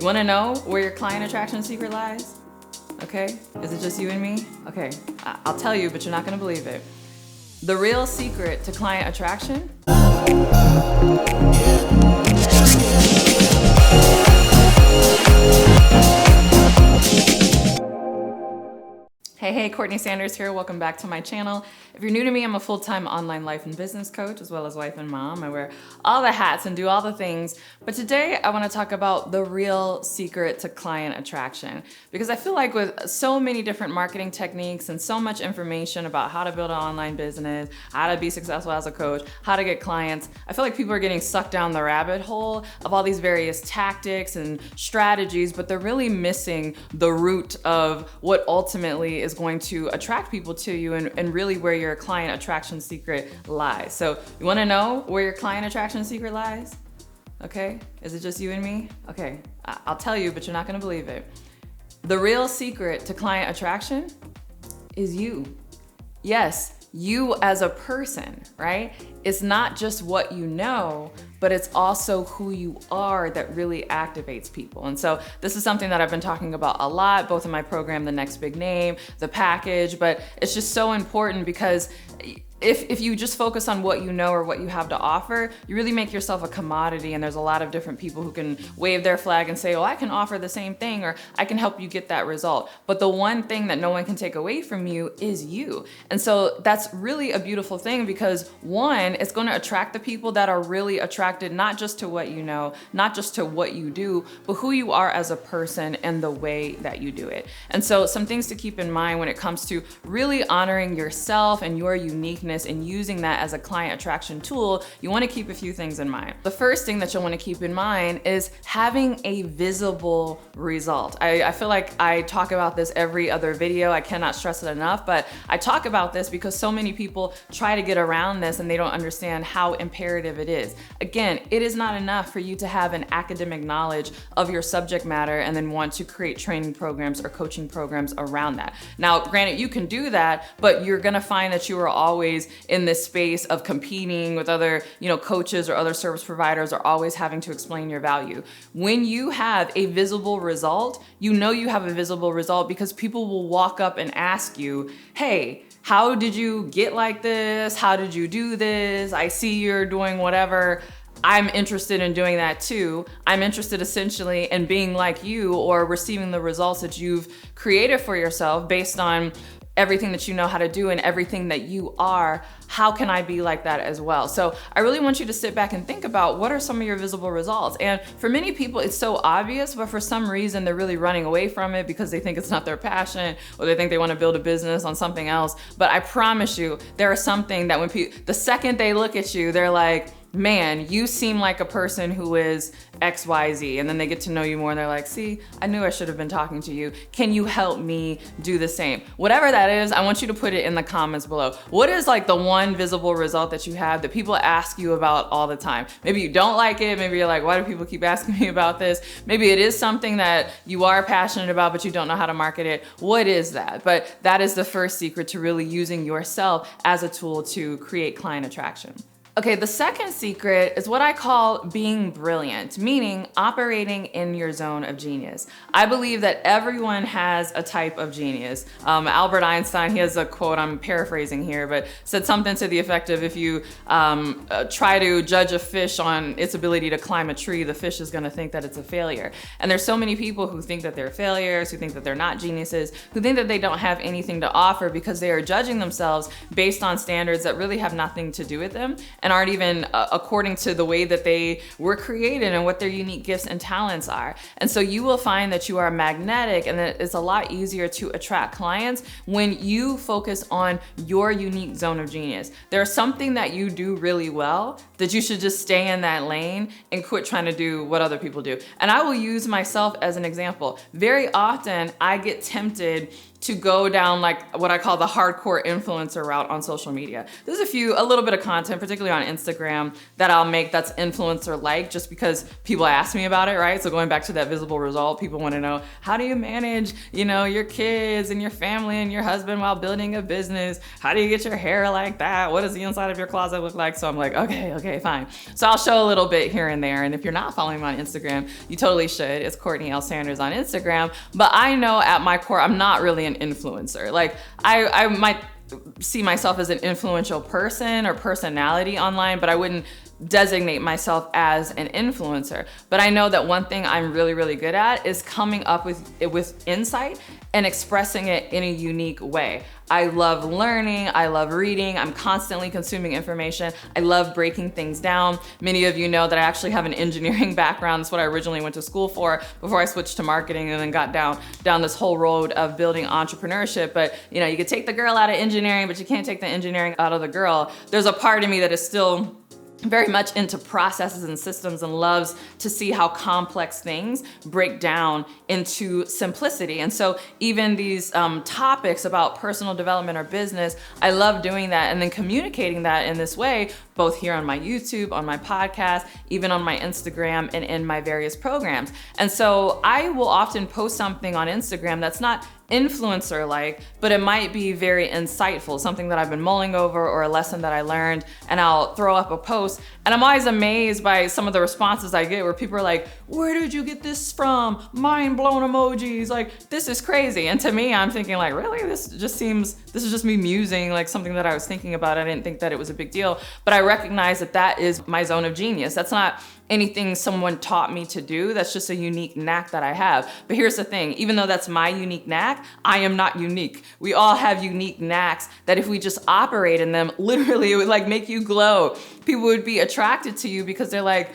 You wanna know where your client attraction secret lies? Okay, is it just you and me? Okay, I'll tell you, but you're not gonna believe it. The real secret to client attraction Hey, CourtneyLSanders here. Welcome back to my channel. If you're new to me, I'm a full-time online life and business coach, as well as wife and mom. I wear all the hats and do all the things. But today I want to talk about the real secret to client attraction. Because I feel like with so many different marketing techniques and so much information about how to build an online business, how to be successful as a coach, how to get clients, I feel like people are getting sucked down the rabbit hole of all these various tactics and strategies, but they're really missing the root of what ultimately is going to attract people to you and really where your client attraction secret lies. So you wanna know where your client attraction secret lies? Okay, is it just you and me? Okay, I'll tell you, but you're not gonna believe it. The real secret to client attraction is you. Yes, you as a person, right? It's not just what you know, but it's also who you are that really activates people. And so this is something that I've been talking about a lot, both in my program, The Next Big Name, the package, but it's just so important because if you just focus on what you know or what you have to offer, you really make yourself a commodity, and there's a lot of different people who can wave their flag and say, oh, I can offer the same thing, or I can help you get that result. But the one thing that no one can take away from you is you. And so that's really a beautiful thing because one, it's gonna attract the people that are really attracted not just to what you know, not just to what you do, but who you are as a person and the way that you do it. And so some things to keep in mind when it comes to really honoring yourself and your uniqueness and using that as a client attraction tool, you want to keep a few things in mind. The first thing that you'll want to keep in mind is having a visible result. I feel like I talk about this every other video. I cannot stress it enough, but I talk about this because so many people try to get around this and they don't understand how imperative it is. Again, it is not enough for you to have an academic knowledge of your subject matter and then want to create training programs or coaching programs around that. Now, granted, you can do that, but you're gonna find that you are always in this space of competing with other, coaches or other service providers, or always having to explain your value. When you have a visible result, you know you have a visible result because people will walk up and ask you, hey, how did you get like this? How did you do this? I see you're doing whatever. I'm interested in doing that too. I'm interested essentially in being like you or receiving the results that you've created for yourself based on everything that you know how to do and everything that you are. How can I be like that as well? So I really want you to sit back and think about what are some of your visible results. And for many people, it's so obvious, but for some reason they're really running away from it because they think it's not their passion or they think they want to build a business on something else. But I promise you, there is something that when people, the second they look at you, they're like, man, you seem like a person who is XYZ. And then they get to know you more and they're like, see, I knew I should have been talking to you. Can you help me do the same? Whatever that is, I want you to put it in the comments below. What is like the one visible result that you have that people ask you about all the time? Maybe you don't like it. Maybe you're like, why do people keep asking me about this? Maybe it is something that you are passionate about, but you don't know how to market it. What is that? But that is the first secret to really using yourself as a tool to create client attraction. Okay, the second secret is what I call being brilliant, meaning operating in your zone of genius. I believe that everyone has a type of genius. Albert Einstein, he has a quote, I'm paraphrasing here, but said something to the effect of if you try to judge a fish on its ability to climb a tree, the fish is gonna think that it's a failure. And there's so many people who think that they're failures, who think that they're not geniuses, who think that they don't have anything to offer because they are judging themselves based on standards that really have nothing to do with them and aren't even according to the way that they were created and what their unique gifts and talents are. And so you will find that you are magnetic and that it's a lot easier to attract clients when you focus on your unique zone of genius. There's something that you do really well that you should just stay in that lane and quit trying to do what other people do. And I will use myself as an example. Very often I get tempted to go down like what I call the hardcore influencer route on social media. There's a little bit of content, particularly on Instagram, that I'll make that's influencer-like just because people ask me about it, right? So going back to that visible result, people want to know, how do you manage, your kids and your family and your husband while building a business? How do you get your hair like that? What does the inside of your closet look like? So I'm like, okay, fine. So I'll show a little bit here and there. And if you're not following me on Instagram, you totally should. It's CourtneyLSanders on Instagram. But I know at my core, I'm not really an influencer. Like I might see myself as an influential person or personality online, but I wouldn't designate myself as an influencer. But I know that one thing I'm really, really good at is coming up with insight and expressing it in a unique way. I love learning, I love reading, I'm constantly consuming information. I love breaking things down. Many of you know that I actually have an engineering background. That's what I originally went to school for before I switched to marketing and then got down this whole road of building entrepreneurship. But you could take the girl out of engineering, but you can't take the engineering out of the girl. There's a part of me that is still very much into processes and systems and loves to see how complex things break down into simplicity. And so even these topics about personal development or business, I love doing that and then communicating that in this way, both here on my YouTube, on my podcast, even on my Instagram and in my various programs. And so I will often post something on Instagram that's not influencer-like, but it might be very insightful, something that I've been mulling over or a lesson that I learned, and I'll throw up a post. And I'm always amazed by some of the responses I get where people are like, where did you get this from? Mind blown emojis, like, this is crazy. And to me, I'm thinking like, really? This is just me musing, like something that I was thinking about. I didn't think that it was a big deal, but I recognize that is my zone of genius. That's not anything someone taught me to do. That's just a unique knack that I have. But here's the thing, even though that's my unique knack, I am not unique. We all have unique knacks that if we just operate in them, literally it would like make you glow. People would be attracted to you because they're like,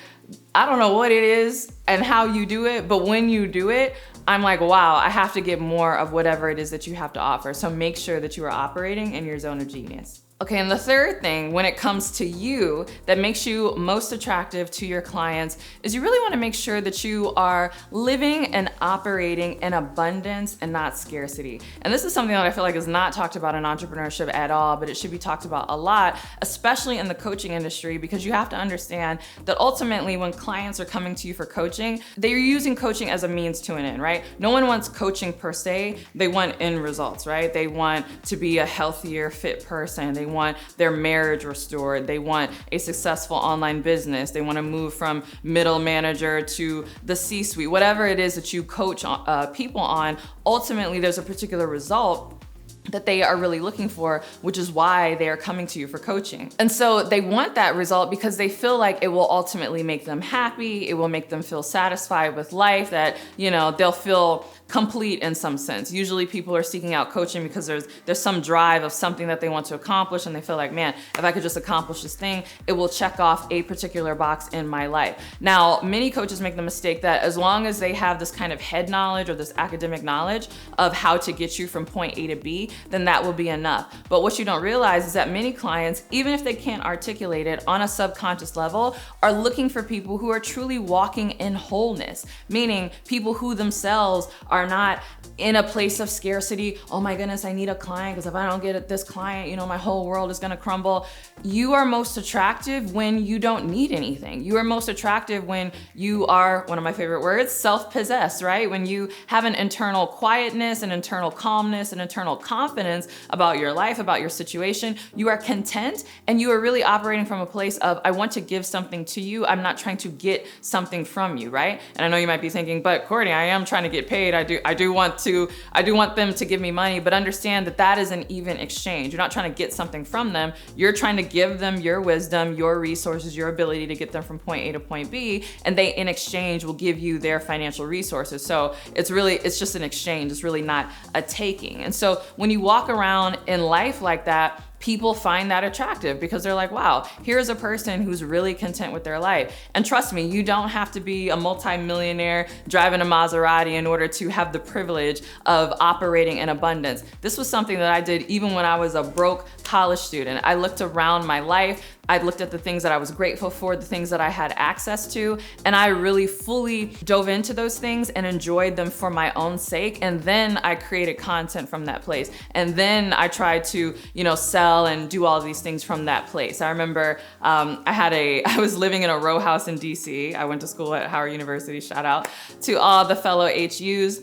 I don't know what it is and how you do it, but when you do it, I'm like, wow, I have to get more of whatever it is that you have to offer. So make sure that you are operating in your zone of genius. Okay, and the third thing when it comes to you that makes you most attractive to your clients is you really want to make sure that you are living and operating in abundance and not scarcity. And this is something that I feel like is not talked about in entrepreneurship at all, but it should be talked about a lot, especially in the coaching industry, because you have to understand that ultimately when clients are coming to you for coaching, they're using coaching as a means to an end, right? No one wants coaching per se, they want end results, right? They want to be a healthier, fit person. They want their marriage restored. They want a successful online business. They want to move from middle manager to the C-suite. Whatever it is that you coach people on, ultimately there's a particular result that they are really looking for, which is why they are coming to you for coaching. And so they want that result because they feel like it will ultimately make them happy. It will make them feel satisfied with life, that, they'll feel complete in some sense. Usually people are seeking out coaching because there's some drive of something that they want to accomplish, and they feel like, man, if I could just accomplish this thing, it will check off a particular box in my life. Now, many coaches make the mistake that as long as they have this kind of head knowledge or this academic knowledge of how to get you from point A to B, then that will be enough. But what you don't realize is that many clients, even if they can't articulate it on a subconscious level, are looking for people who are truly walking in wholeness, meaning people who themselves are not in a place of scarcity. Oh my goodness, I need a client because if I don't get this client, my whole world is gonna crumble. You are most attractive when you don't need anything. You are most attractive when you are, one of my favorite words, self-possessed, right? When you have an internal quietness, an internal calmness, an internal confidence about your life, about your situation. You are content and you are really operating from a place of, I want to give something to you. I'm not trying to get something from you, right? And I know you might be thinking, but Courtney, I am trying to get paid. I do want them to give me money, but understand that is an even exchange. You're not trying to get something from them. You're trying to give them your wisdom, your resources, your ability to get them from point A to point B, and they in exchange will give you their financial resources. So it's just an exchange. It's really not a taking. And so when you walk around in life like that, people find that attractive because they're like, wow, here's a person who's really content with their life. And trust me, you don't have to be a multi-millionaire driving a Maserati in order to have the privilege of operating in abundance. This was something that I did even when I was a broke college student. I looked around my life, I looked at the things that I was grateful for, the things that I had access to, and I really fully dove into those things and enjoyed them for my own sake. And then I created content from that place. And then I tried to, sell and do all these things from that place. I remember I was living in a row house in DC. I went to school at Howard University, shout out to all the fellow HUs.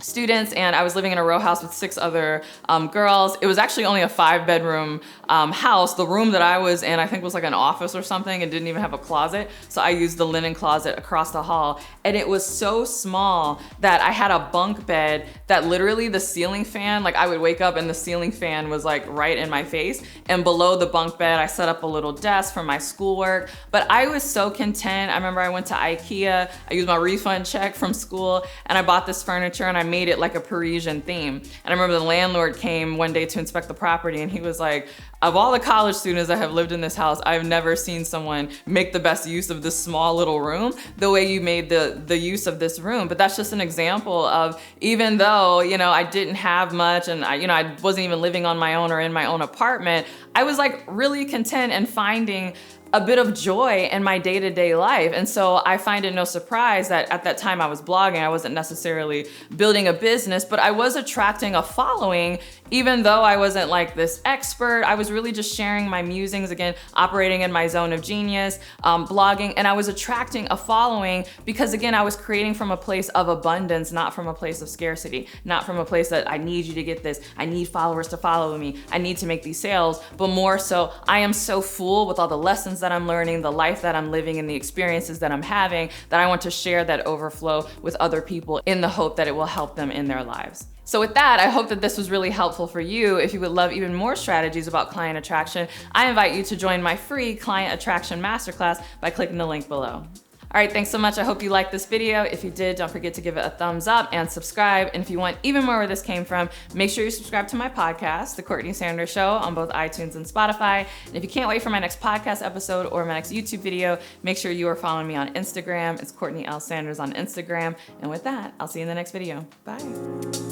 Students, and I was living in a row house with 6 other girls. It was actually only a 5-bedroom house. The room that I was in, I think, was like an office or something. It didn't even have a closet. So I used the linen closet across the hall. And it was so small that I had a bunk bed that literally the ceiling fan, like I would wake up and the ceiling fan was like right in my face. And below the bunk bed, I set up a little desk for my schoolwork. But I was so content. I remember I went to IKEA. I used my refund check from school and I bought this furniture and I made it like a Parisian theme. And I remember the landlord came one day to inspect the property and he was like, of all the college students that have lived in this house, I've never seen someone make the best use of this small little room the way you made the use of this room. But that's just an example of, even though, I didn't have much and I wasn't even living on my own or in my own apartment, I was like really content and finding a bit of joy in my day-to-day life. And so I find it no surprise that at that time I was blogging. I wasn't necessarily building a business, but I was attracting a following. Even though I wasn't like this expert, I was really just sharing my musings, again, operating in my zone of genius, blogging, and I was attracting a following because, again, I was creating from a place of abundance, not from a place of scarcity, not from a place that I need you to get this, I need followers to follow me, I need to make these sales, but more so, I am so full with all the lessons that I'm learning, the life that I'm living, and the experiences that I'm having that I want to share that overflow with other people in the hope that it will help them in their lives. So with that, I hope that this was really helpful for you. If you would love even more strategies about client attraction, I invite you to join my free Client Attraction Masterclass by clicking the link below. All right, thanks so much. I hope you liked this video. If you did, don't forget to give it a thumbs up and subscribe. And if you want even more where this came from, make sure you subscribe to my podcast, The Courtney Sanders Show, on both iTunes and Spotify. And if you can't wait for my next podcast episode or my next YouTube video, make sure you are following me on Instagram. It's CourtneyLSanders on Instagram. And with that, I'll see you in the next video. Bye.